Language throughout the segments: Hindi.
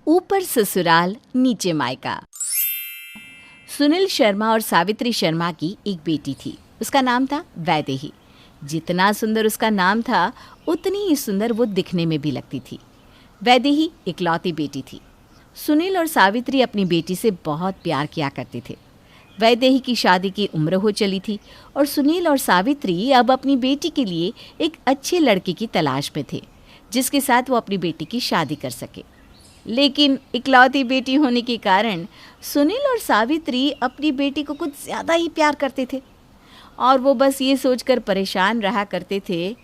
ऊपर ससुराल नीचे मायका। सुनील शर्मा और सावित्री शर्मा की एक बेटी थी। उसका नाम था वैदेही। जितना सुंदर उसका नाम था उतनी ही सुंदर वो दिखने में भी लगती थी। वैदेही इकलौती बेटी थी। सुनील और सावित्री अपनी बेटी से बहुत प्यार किया करते थे। वैदेही की शादी की उम्र हो चली थी और सुनील और सावित्री अब अपनी बेटी के लिए एक अच्छे लड़के की तलाश में थे जिसके साथ वो अपनी बेटी की शादी कर सके। लेकिन इकलौती बेटी होने के कारण सुनील और सावित्री अपनी बेटी को कुछ ज़्यादा ही प्यार करते थे और वो बस ये सोचकर परेशान रहा करते थे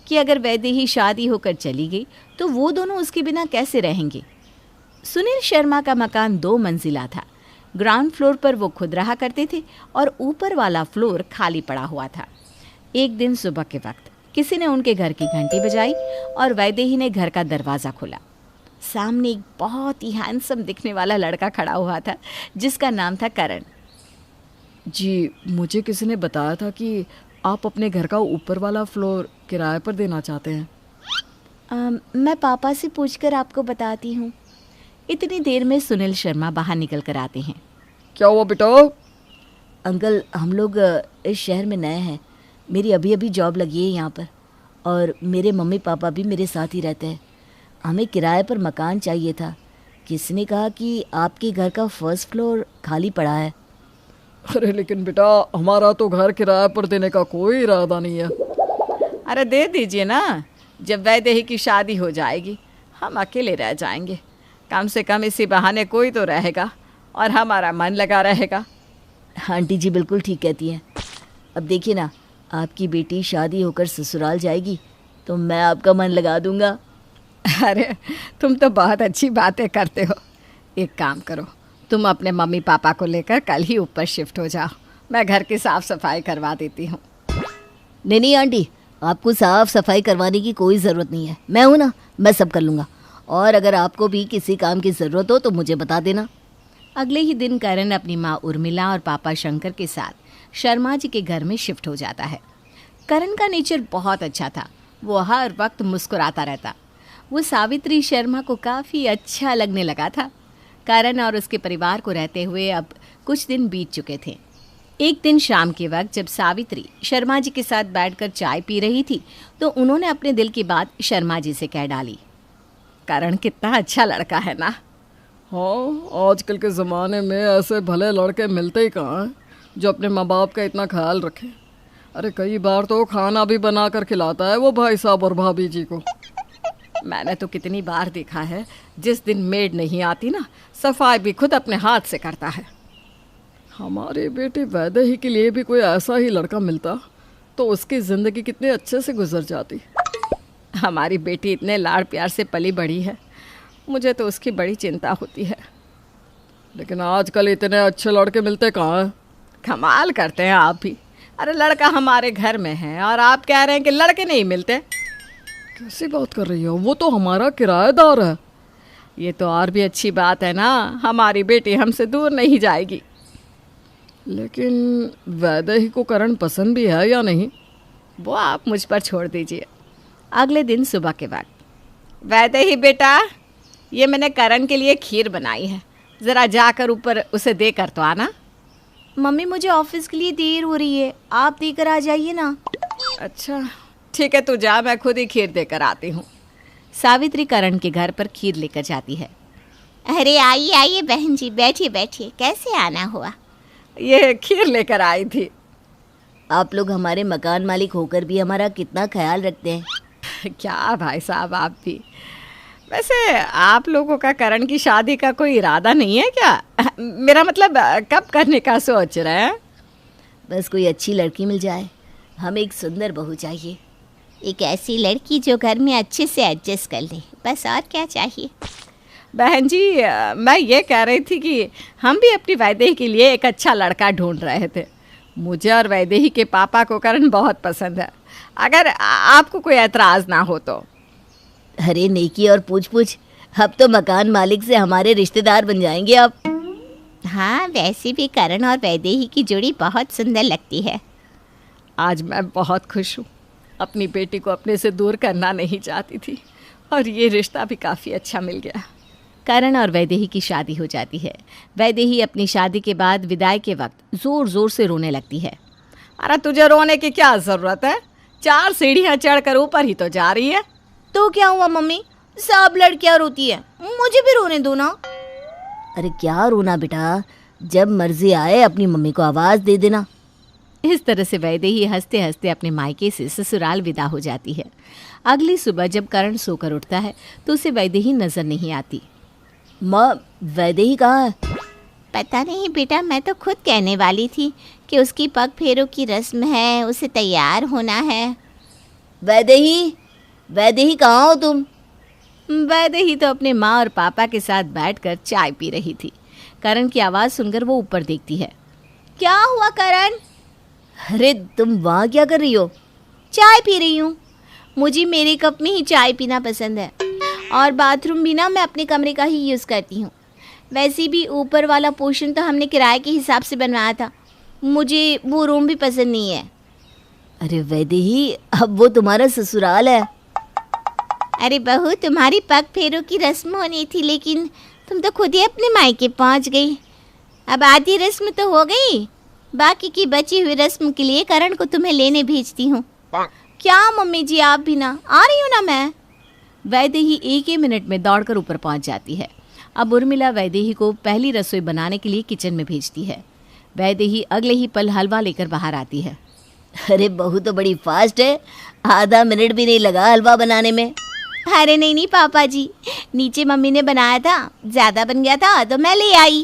कि अगर वैदेही शादी होकर चली गई तो वो दोनों उसके बिना कैसे रहेंगे। सुनील शर्मा का मकान 2 मंजिला था। ग्राउंड फ्लोर पर वो खुद रहा करते थे और ऊपर वाला फ्लोर खाली पड़ा हुआ था। एक दिन सुबह के वक्त किसी ने उनके घर की घंटी बजाई और वैदेही ने घर का दरवाज़ा खोला। सामने एक बहुत ही हैंडसम दिखने वाला लड़का खड़ा हुआ था जिसका नाम था करण। जी, मुझे किसी ने बताया था कि आप अपने घर का ऊपर वाला फ्लोर किराए पर देना चाहते हैं। मैं पापा से पूछकर आपको बताती हूँ। इतनी देर में सुनील शर्मा बाहर निकल कर आते हैं। क्या हुआ बेटा? अंकल, हम लोग इस शहर में नए हैं। मेरी अभी अभी जॉब लगी है यहाँ पर और मेरे मम्मी पापा भी मेरे साथ ही रहते हैं। हमें किराए पर मकान चाहिए था। किसने कहा कि आपके घर का फर्स्ट फ्लोर खाली पड़ा है। अरे लेकिन बेटा, हमारा तो घर किराए पर देने का कोई इरादा नहीं है। अरे दे दीजिए ना, जब वैदेही की शादी हो जाएगी हम अकेले रह जाएंगे। कम से कम इसी बहाने कोई तो रहेगा और हमारा मन लगा रहेगा। आंटी जी बिल्कुल ठीक कहती हैं। अब देखिए ना, आपकी बेटी शादी होकर ससुराल जाएगी तो मैं आपका मन लगा दूंगा। अरे तुम तो बहुत अच्छी बातें करते हो। एक काम करो, तुम अपने मम्मी पापा को लेकर कल ही ऊपर शिफ्ट हो जाओ। मैं घर की साफ़ सफाई करवा देती हूँ। नहीं आंटी, आपको साफ़ सफाई करवाने की कोई ज़रूरत नहीं है। मैं हूँ ना, मैं सब कर लूँगा। और अगर आपको भी किसी काम की ज़रूरत हो तो मुझे बता देना। अगले ही दिन करण अपनी माँ उर्मिला और पापा शंकर के साथ शर्मा जी के घर में शिफ्ट हो जाता है। करण का नेचर बहुत अच्छा था। वो हर वक्त मुस्कुराता रहता। वो सावित्री शर्मा को काफ़ी अच्छा लगने लगा था। करण और उसके परिवार को रहते हुए अब कुछ दिन बीत चुके थे। एक दिन शाम के वक्त जब सावित्री शर्मा जी के साथ बैठकर चाय पी रही थी तो उन्होंने अपने दिल की बात शर्मा जी से कह डाली। करण कितना अच्छा लड़का है ना। हाँ, आजकल के ज़माने में ऐसे भले लड़के मिलते ही कहाँ हैं जो अपने माँ बाप का इतना ख्याल रखें। अरे कई बार तो खाना भी बना कर खिलाता है वो भाई साहब और भाभी जी को। मैंने तो कितनी बार देखा है, जिस दिन मेड नहीं आती ना, सफाई भी खुद अपने हाथ से करता है। हमारी बेटी वैदेही के लिए भी कोई ऐसा ही लड़का मिलता तो उसकी ज़िंदगी कितने अच्छे से गुजर जाती। हमारी बेटी इतने लाड़ प्यार से पली बड़ी है, मुझे तो उसकी बड़ी चिंता होती है। लेकिन आजकल इतने अच्छे लड़के मिलते कहाँ हैं। कमाल करते हैं आप भी। अरे लड़का हमारे घर में है और आप कह रहे हैं कि लड़के नहीं मिलते। कैसी बात कर रही हो? वो तो हमारा किराएदार है। ये तो और भी अच्छी बात है ना, हमारी बेटी हमसे दूर नहीं जाएगी। लेकिन वैदेही को करण पसंद भी है या नहीं, वो आप मुझ पर छोड़ दीजिए। अगले दिन सुबह के वक्त, वैदेही बेटा, ये मैंने करण के लिए खीर बनाई है, ज़रा जाकर ऊपर उसे दे कर तो आना। मम्मी, मुझे ऑफिस के लिए देर हो रही है, आप देकर आ जाइए ना। अच्छा ठीक है, तू जा, मैं खुद ही खीर देकर आती हूँ। सावित्री करण के घर पर खीर लेकर जाती है। अरे आइए आइए बहन जी, बैठिए बैठिए। कैसे आना हुआ? ये खीर लेकर आई थी। आप लोग हमारे मकान मालिक होकर भी हमारा कितना ख्याल रखते हैं। क्या भाई साहब, आप भी। वैसे आप लोगों का करण की शादी का कोई इरादा नहीं है क्या? मेरा मतलब कब करने का सोच रहे हैं? बस कोई अच्छी लड़की मिल जाए, हमें एक सुंदर बहू चाहिए। एक ऐसी लड़की जो घर में अच्छे से एडजस्ट कर ले, बस और क्या चाहिए। बहन जी, मैं ये कह रही थी कि हम भी अपनी वैदेही के लिए एक अच्छा लड़का ढूंढ रहे थे। मुझे और वैदेही के पापा को करण बहुत पसंद है, अगर आपको कोई एतराज़ ना हो तो। अरे नेकी और पूछ पूछ, अब तो मकान मालिक से हमारे रिश्तेदार बन जाएंगे आप। हाँ, वैसे भी करण और वैदेही की जोड़ी बहुत सुंदर लगती है। आज मैं बहुत खुश हूँ। अपनी बेटी को अपने से दूर करना नहीं चाहती थी और ये रिश्ता भी काफ़ी अच्छा मिल गया। करण और वैदेही की शादी हो जाती है। वैदेही अपनी शादी के बाद विदाई के वक्त ज़ोर ज़ोर से रोने लगती है। अरे तुझे रोने की क्या ज़रूरत है, 4 सीढ़ियाँ चढ़कर ऊपर ही तो जा रही है। तो क्या हुआ मम्मी, सब लड़कियां रोती है, मुझे भी रोने दो ना। अरे क्या रोना बेटा, जब मर्जी आए अपनी मम्मी को आवाज़ दे देना। इस तरह से वैदेही हंसते हंसते अपने मायके से ससुराल विदा हो जाती है। अगली सुबह जब करण सोकर उठता है तो उसे वैदेही नजर नहीं आती। माँ, वैदेही कहाँ है? पता नहीं बेटा, मैं तो खुद कहने वाली थी कि उसकी पग फेरों की रस्म है, उसे तैयार होना है। वैदेही, वैदेही कहाँ हो तुम? वैदेही तो अपने माँ और पापा के साथ बैठकर चाय पी रही थी। करण की आवाज़ सुनकर वो ऊपर देखती है। क्या हुआ करण? अरे तुम वहाँ क्या कर रही हो? चाय पी रही हूँ, मुझे मेरे कप में ही चाय पीना पसंद है और बाथरूम भी ना मैं अपने कमरे का ही यूज़ करती हूँ। वैसे भी ऊपर वाला पोर्शन तो हमने किराए के हिसाब से बनवाया था, मुझे वो रूम भी पसंद नहीं है। अरे वैदेही, अब वो तुम्हारा ससुराल है। अरे बहू, तुम्हारी पग फेरों की रस्म होनी थी, लेकिन तुम तो खुद ही अपने मायके पहुंच गई। अब आधी रस्म तो हो गई, बाकी की बची हुई रस्म के लिए करण को तुम्हें लेने भेजती हूँ। क्या मम्मी जी, आप भी ना आ रही हो ना? मैं वैदेही एक ही मिनट में दौड़कर ऊपर पहुंच जाती है। अब उर्मिला वैदेही को पहली रसोई बनाने के लिए किचन में भेजती है। वैदेही अगले ही पल हलवा लेकर बाहर आती है। अरे बहू तो बड़ी फास्ट है, आधा मिनट भी नहीं लगा हलवा बनाने में। अरे नहीं पापा जी, नीचे मम्मी ने बनाया था, ज़्यादा बन गया था तो मैं ले आई।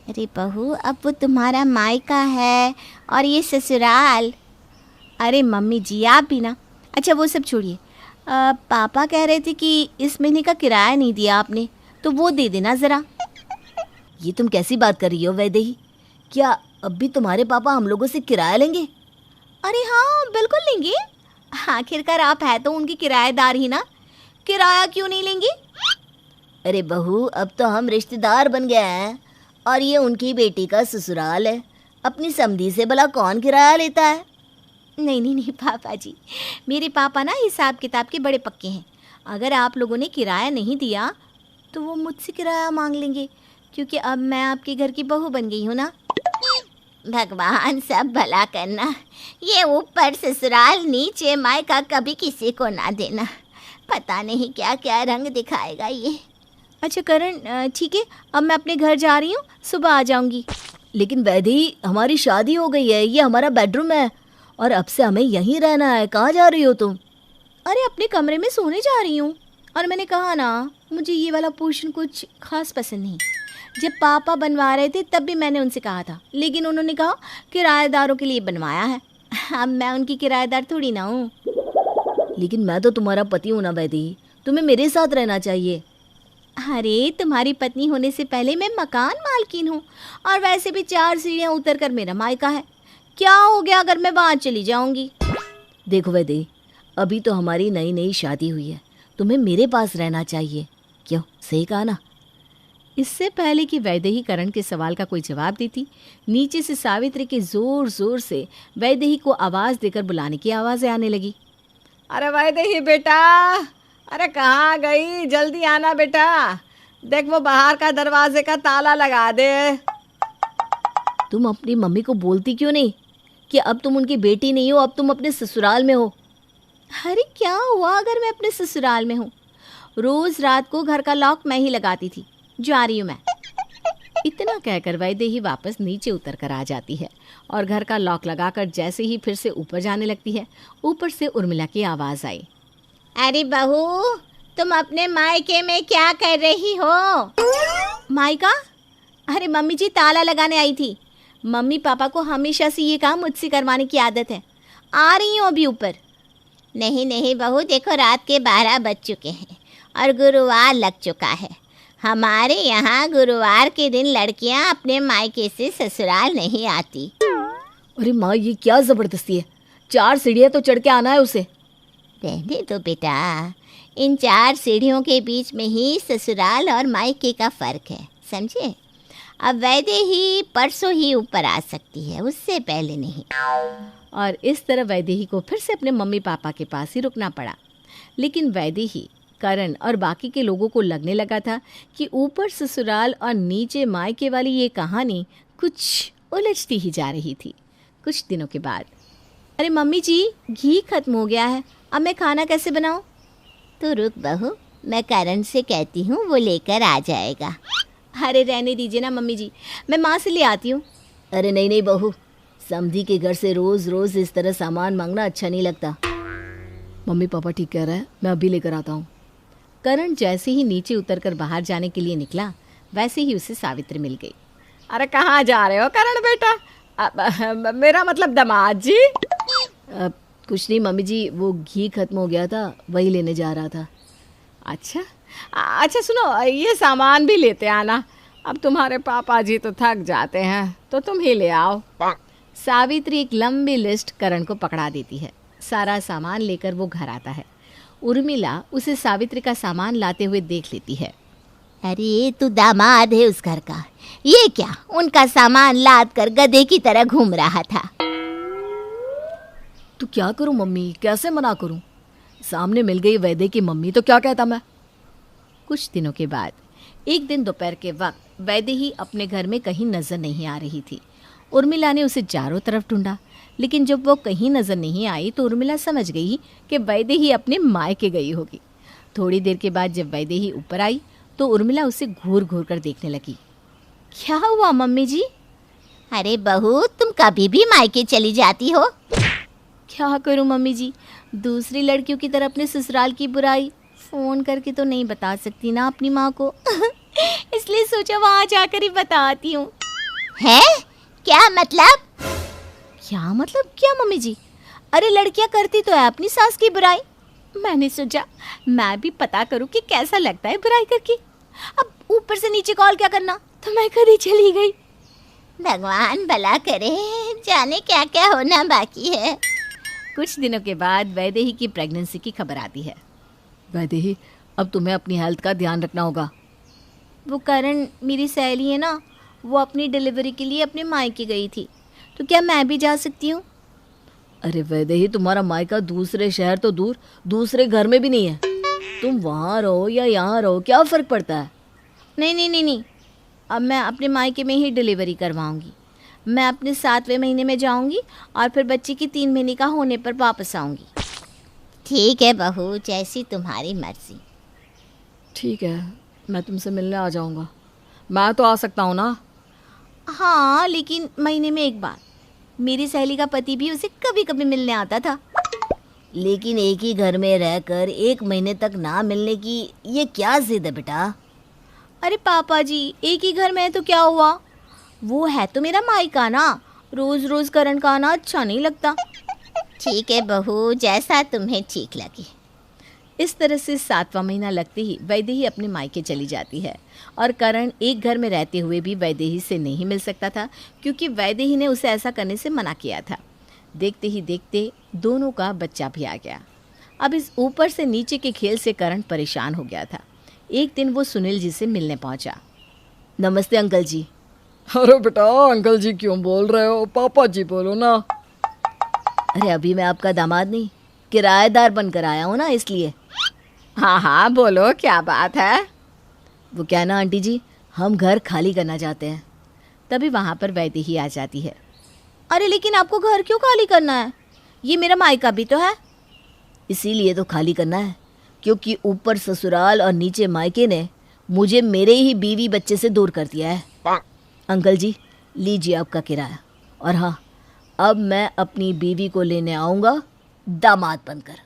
अरे बहू, अब वो तुम्हारा मायका है और ये ससुराल। अरे मम्मी जी, आप भी ना। अच्छा वो सब छोड़िए, पापा कह रहे थे कि इस महीने का किराया नहीं दिया आपने, तो वो दे देना ज़रा। ये तुम कैसी बात कर रही हो वैदेही? क्या अब भी तुम्हारे पापा हम लोगों से किराया लेंगे? अरे हाँ, बिल्कुल लेंगे, आखिरकार आप है तो उनके किराएदार ही ना, किराया क्यों नहीं लेंगे? अरे बहू, अब तो हम रिश्तेदार बन गए हैं और ये उनकी बेटी का ससुराल है, अपनी समधी से भला कौन किराया लेता है? नहीं पापा जी, मेरे पापा ना हिसाब किताब के बड़े पक्के हैं। अगर आप लोगों ने किराया नहीं दिया तो वो मुझसे किराया मांग लेंगे, क्योंकि अब मैं आपके घर की बहू बन गई हूँ ना। भगवान सब भला करना, ये ऊपर ससुराल नीचे मायका कभी किसी को ना देना, पता नहीं क्या क्या रंग दिखाएगा ये। अच्छा करण, ठीक है, अब मैं अपने घर जा रही हूँ, सुबह आ जाऊँगी। लेकिन वैदेही, हमारी शादी हो गई है, ये हमारा बेडरूम है और अब से हमें यहीं रहना है। कहाँ जा रही हो तुम? अरे अपने कमरे में सोने जा रही हूँ, और मैंने कहा ना, मुझे ये वाला पोर्शन कुछ खास पसंद नहीं। जब पापा बनवा रहे थे तब भी मैंने उनसे कहा था, लेकिन उन्होंने कहा किराएदारों के लिए बनवाया है। अब मैं उनकी किराएदार थोड़ी ना हूँ। लेकिन मैं तो तुम्हारा पति हूँ ना वैदेही, तुम्हें मेरे साथ रहना चाहिए। अरे तुम्हारी पत्नी होने से पहले मैं मकान मालकिन हूँ, और वैसे भी 4 सीढ़ियाँ उतर कर मेरा मायका है। क्या हो गया अगर मैं वहाँ चली जाऊँगी? देखो वैदेही, अभी तो हमारी नई नई शादी हुई है, तुम्हें मेरे पास रहना चाहिए। क्यों, सही कहा ना? इससे पहले कि वैदेही करण के सवाल का कोई जवाब देती, नीचे से सावित्री के जोर जोर से वैदेही को आवाज़ देकर बुलाने की आवाज़ें आने लगी। अरे वैदेही बेटा, अरे कहाँ गई, जल्दी आना बेटा, देख वो बाहर का दरवाजे का ताला लगा दे। तुम अपनी मम्मी को बोलती क्यों नहीं कि अब तुम उनकी बेटी नहीं हो, अब तुम अपने ससुराल में हो? अरे क्या हुआ अगर मैं अपने ससुराल में हूँ? रोज़ रात को घर का लॉक मैं ही लगाती थी। जा रही हूँ मैं। इतना कहकर वैदेही वापस नीचे उतर कर आ जाती है और घर का लॉक लगाकर जैसे ही फिर से ऊपर जाने लगती है, ऊपर से उर्मिला की आवाज़ आई। अरे बहू, तुम अपने मायके में क्या कर रही हो? मायका? अरे मम्मी जी ताला लगाने आई थी। मम्मी पापा को हमेशा से ये काम मुझसे करवाने की आदत है। आ रही हूँ अभी ऊपर। नहीं बहू, देखो रात के 12 बज चुके हैं और गुरुवार लग चुका है। हमारे यहाँ गुरुवार के दिन लड़कियाँ अपने मायके से ससुराल नहीं आती। अरे माँ, ये क्या ज़बरदस्ती है? 4 सीढ़ियाँ तो चढ़ के आना है उसे। रहने दो बेटा, इन 4 सीढ़ियों के बीच में ही ससुराल और मायके का फ़र्क है, समझे? अब वैदेही परसों ही ऊपर आ सकती है, उससे पहले नहीं। और इस तरह वैदेही को फिर से अपने मम्मी पापा के पास ही रुकना पड़ा। लेकिन वैदेही करण और बाकी के लोगों को लगने लगा था कि ऊपर ससुराल और नीचे मायके वाली ये कहानी कुछ उलझती ही जा रही थी। कुछ दिनों के बाद, अरे मम्मी जी, घी खत्म हो गया है, अब मैं खाना कैसे बनाऊं? तो रुक बहू, मैं करण से कहती हूँ, वो लेकर आ जाएगा। अरे रहने दीजिए ना मम्मी जी, मैं माँ से ले आती हूँ। अरे नहीं नहीं बहू, समधी के घर से रोज रोज इस तरह सामान मांगना अच्छा नहीं लगता। मम्मी पापा ठीक कह रहे हैं, मैं अभी लेकर आता हूँ। करण जैसे ही नीचे उतरकर बाहर जाने के लिए निकला, वैसे ही उसे सावित्री मिल गई। अरे कहाँ जा रहे हो करण बेटा? मेरा मतलब दामाद जी। कुछ नहीं मम्मी जी, वो घी खत्म हो गया था, वही लेने जा रहा था। अच्छा अच्छा, सुनो, ये सामान भी लेते आना। अब तुम्हारे पापा जी तो थक जाते हैं, तो तुम ही ले आओ। सावित्री एक लंबी लिस्ट करण को पकड़ा देती है। सारा सामान लेकर वो घर आता है। उर्मिला उसे सावित्री का सामान लाते हुए देख लेती है। अरे तू दामाद है उस घर का, ये क्या उनका सामान लाद कर गधे की तरह घूम रहा था। तो क्या करूं मम्मी, कैसे मना करूं? सामने मिल गई वैदे की मम्मी, तो क्या कहता मैं। कुछ दिनों के बाद एक दिन दोपहर के वक्त वैदेही अपने घर में कहीं नजर नहीं आ रही थी। उर्मिला ने उसे चारों तरफ ढूंढा, लेकिन जब वो कहीं नजर नहीं आई तो उर्मिला समझ गई कि वैदेही अपने मायके गई होगी। थोड़ी देर के बाद जब वैदेही ऊपर आई तो उर्मिला उसे घूर घूर कर देखने लगी। क्या हुआ मम्मी जी? अरे बहू, तुम कभी भी मायके चली जाती हो। क्या करूं मम्मी जी, दूसरी लड़कियों की तरह अपने ससुराल की बुराई फ़ोन करके तो नहीं बता सकती ना अपनी माँ को। इसलिए सोचा वहाँ जाकर ही बताती हूँ। है क्या मतलब? क्या मतलब क्या मम्मी जी? अरे लड़कियाँ करती तो है अपनी सास की बुराई। मैंने सोचा मैं भी पता करूँ कि कैसा लगता है बुराई करके। अब ऊपर से नीचे कॉल क्या करना, तो मैं कभी चली गई। भगवान भला करे, जाने क्या क्या होना बाकी है। कुछ दिनों के बाद वैदेही की प्रेगनेंसी की खबर आती है। वैदेही, अब तुम्हें अपनी हेल्थ का ध्यान रखना होगा। वो करण मेरी सहेली है ना, वो अपनी डिलीवरी के लिए अपने मायके गई थी, तो क्या मैं भी जा सकती हूँ? अरे वैदेही, तुम्हारा मायका दूसरे शहर तो दूर, दूसरे घर में भी नहीं है। तुम वहाँ रहो या यहाँ रहो, क्या फ़र्क पड़ता है? नहीं नहीं नहीं नहीं, अब मैं अपने मायके में ही डिलीवरी करवाऊँगी। मैं अपने 7वें महीने में जाऊँगी और फिर बच्चे की 3 महीने का होने पर वापस आऊँगी। ठीक है बहू, जैसी तुम्हारी मर्जी। ठीक है, मैं तुमसे मिलने आ जाऊँगा। मैं तो आ सकता हूँ ना? हाँ, लेकिन महीने में एक बार। मेरी सहेली का पति भी उसे कभी कभी मिलने आता था। लेकिन एक ही घर में रहकर 1 महीने तक ना मिलने की ये क्या जिद है बेटा? अरे पापा जी, एक ही घर में है तो क्या हुआ? वो है तो मेरा मायका ना, रोज रोज करण का आना अच्छा नहीं लगता। ठीक है बहू, जैसा तुम्हें ठीक लगे। इस तरह से 7वां महीना लगते ही वैदेही अपने मायके चली जाती है और करण एक घर में रहते हुए भी वैदेही से नहीं मिल सकता था, क्योंकि वैदेही ने उसे ऐसा करने से मना किया था। देखते ही देखते दोनों का बच्चा भी आ गया। अब इस ऊपर से नीचे के खेल से करण परेशान हो गया था। एक दिन वो सुनील जी से मिलने पहुंचा। नमस्ते अंकल जी। अरे बेटा, अंकल जी क्यों बोल रहे हो? पापा जी बोलो ना। अरे अभी मैं आपका दामाद नहीं, किराएदार बनकर आया हूँ ना, इसलिए। हाँ हाँ बोलो, क्या बात है? वो क्या ना आंटी जी, हम घर खाली करना चाहते हैं। तभी वहाँ पर वैदेही आ जाती है। अरे लेकिन आपको घर क्यों खाली करना है? ये मेरा मायका भी तो है। इसीलिए तो खाली करना है, क्योंकि ऊपर ससुराल और नीचे मायके ने मुझे मेरे ही बीवी बच्चे से दूर कर दिया है। अंकल जी, लीजिए आपका किराया। और हाँ, अब मैं अपनी बीवी को लेने आऊँगा दामाद बनकर।